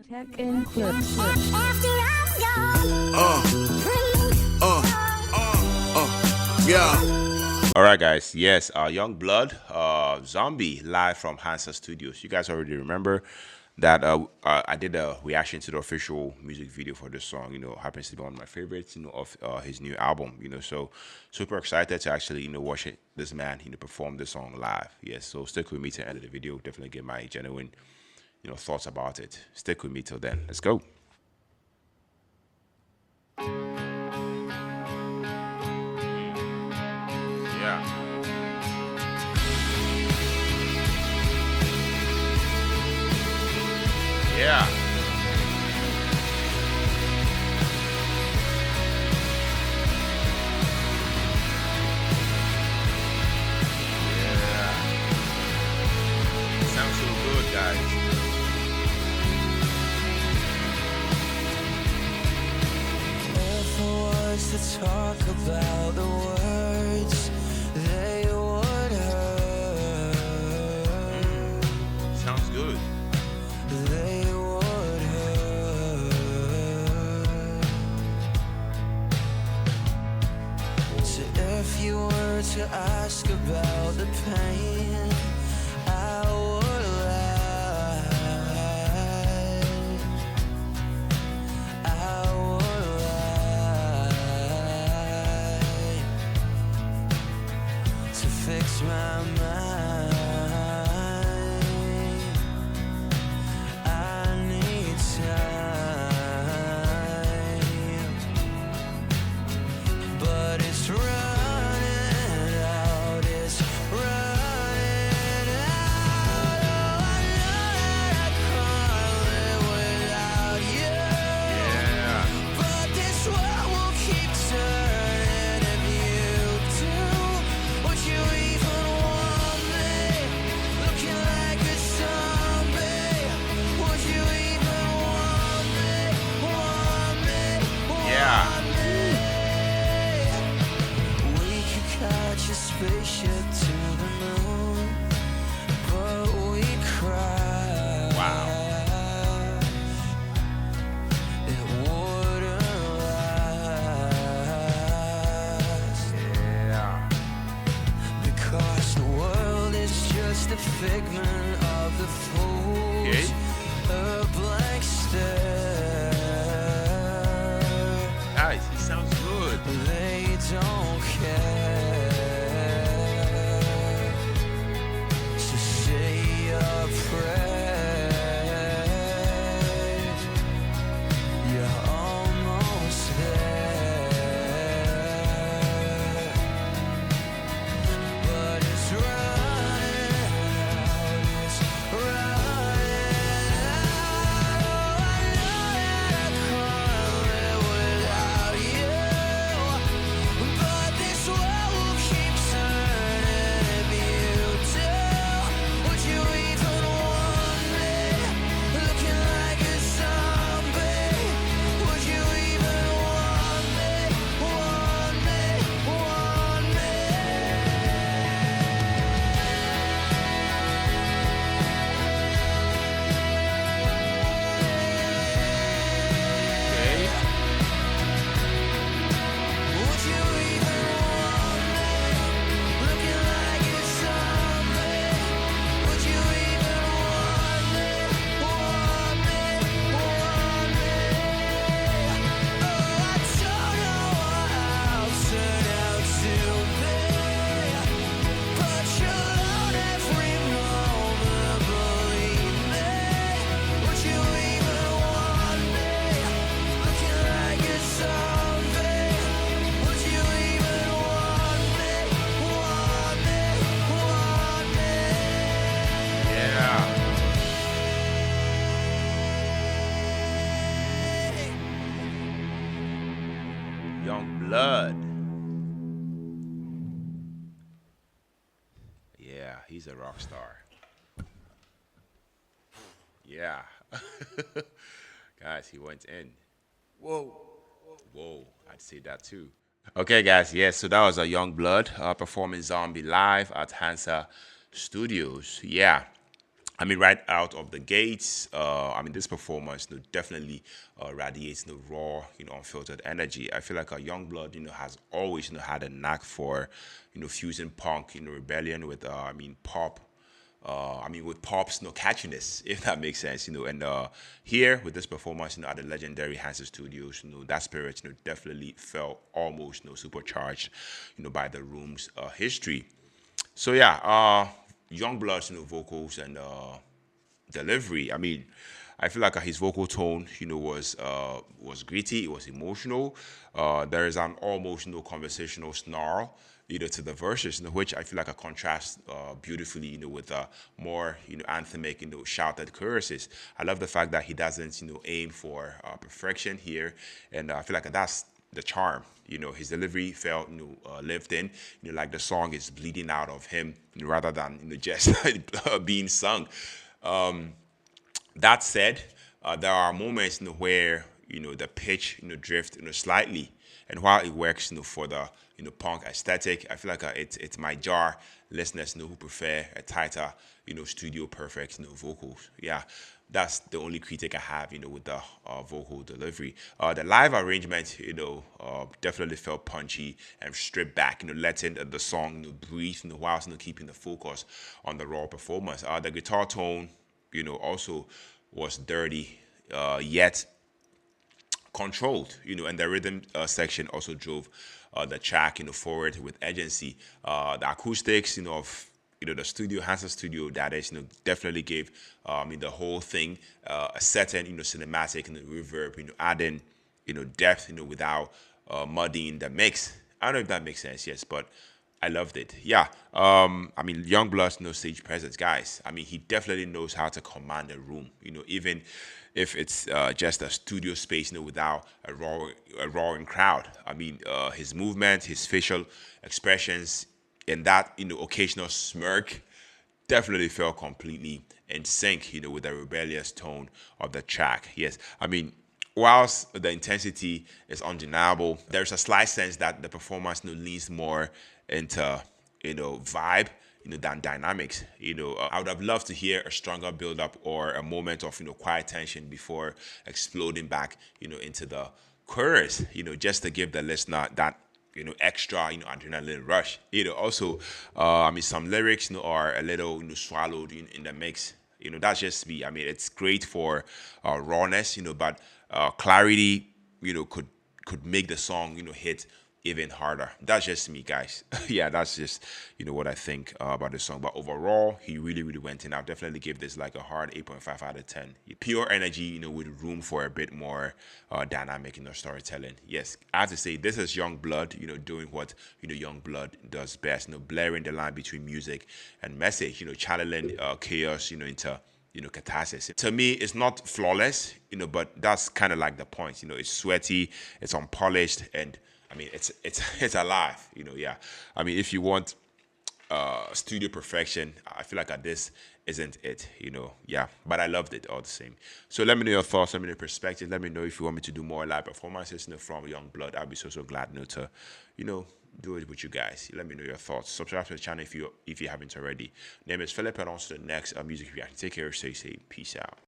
Tech and clips. Yeah. All right, guys. Yes, Yungblud, Zombie, live from Hansa Studios. You guys already remember that I did a reaction to the official music video for this song. You know, happens to be one of my favorites. You know, of his new album. You know, so super excited to actually watch this man perform this song live. Yes, so stick with me to the end of the video. Definitely get my genuine thoughts about it. Stick with me till then. Let's go. Yeah. Yeah. Yeah. Sounds so good, guys. If I was to talk about the words they would hurt, Sounds good. they would hurt. So if you were to ask about the pain, I would lie. I would lie to fix my mind. I need time, but it's running out. It's running out. Oh, I know that I can't live without you. Yeah. But this world will keep turning if you do. Would you even want me? Looking like a zombie. Would you even want me? Want me? Yeah. Want me? We could catch a spaceship to the moon, but we crash. Wow. It wouldn't last, Yeah. because the world is just a figment of the fools. Okay. A blank stare. Guys, he sounds good. They don't care. So say your prayers. You're almost there. But it's running out. It's running out. Oh, I know that I can't live without you. But this world will keep turning if you do. Would you even want me? Looking like a zombie. Would you even want me? Want me? Want me? Okay. Would you even want me? Looking like a zombie. Would you even want me? Want me? Want me? Oh, I don't know what I'll turn out to be, but you'll own every moment, believe me. Would you even want me? Looking like a zombie. Would you even want me? Want me? Want me? Yeah. Yungblud. Yeah, he's a rock star. Yeah. Guys, he went in. Whoa. Whoa, I'd say that too. Okay, guys, yes, so that was a Yungblud performing Zombie live at Hansa Studios. Yeah. I mean, right out of the gates, I mean, this performance, definitely radiates the raw, unfiltered energy. I feel like a Youngblood, has always, had a knack for, fusing punk, rebellion with, pop. With pop's catchiness, if that makes sense, and here with this performance, at the legendary Hansa Studios, that spirit, definitely felt almost, supercharged, by the room's history. So yeah, Youngblood's vocals and delivery. I mean, I feel like his vocal tone, was gritty, it was emotional. There is an almost conversational snarl, to the verses, which I feel like a contrast beautifully, with more anthemic, shouted choruses. I love the fact that he doesn't aim for perfection here, and I feel like that's the charm. His delivery felt lived in. Like the song is bleeding out of him, rather than just being sung. That said, there are moments where the pitch drift slightly, and while it works for the punk aesthetic, I feel like it's my jar listeners who prefer a tighter studio perfect vocals. Yeah, that's the only critic I have with the vocal delivery. The live arrangement definitely felt punchy and stripped back, letting the song breathe whilst keeping the focus on the raw performance. The guitar tone also was dirty, yet controlled, and the rhythm section also drove the track, forward with agency. The acoustics, of the studio, Hansa studio, that is, definitely gave the whole thing a certain, cinematic reverb, adding, depth, without muddying the mix. I don't know if that makes sense, yes, but I loved it. Yeah. Youngblood's no stage presence, guys. I mean, he definitely knows how to command a room. Even if it's just a studio space, without a roaring crowd. His movement, his facial expressions, and that occasional smirk definitely felt completely in sync, with the rebellious tone of the track. Yes, whilst the intensity is undeniable, there's a slight sense that the performance leans more into vibe, than dynamics. I would have loved to hear a stronger build up or a moment of quiet tension before exploding back into the chorus. Just to give the listener that extra adrenaline rush. Also, some lyrics are a little swallowed in the mix. That's just me. It's great for rawness, but clarity could make the song hit even harder. That's just me, guys. Yeah, that's just what I think about the song. But overall, he really, really went in. I'll definitely give this like a hard 8.5 out of 10. Pure energy, with room for a bit more dynamic, storytelling. Yes, I have to say this is Young Blood, doing what Young Blood does best. Blurring the line between music and message. Channeling chaos, into catharsis. To me, it's not flawless, but that's kind of like the point. It's sweaty, it's unpolished, and it's alive. Yeah. If you want studio perfection, I feel like this isn't it. Yeah. But I loved it all the same. So let me know your thoughts. Let me know your perspective. Let me know if you want me to do more live performances, from Young Blood. I'll be so glad, to, do it with you guys. Let me know your thoughts. Subscribe to the channel if you haven't already. Name is Philip, and on to the next music reaction. Take care. Stay safe. Peace out.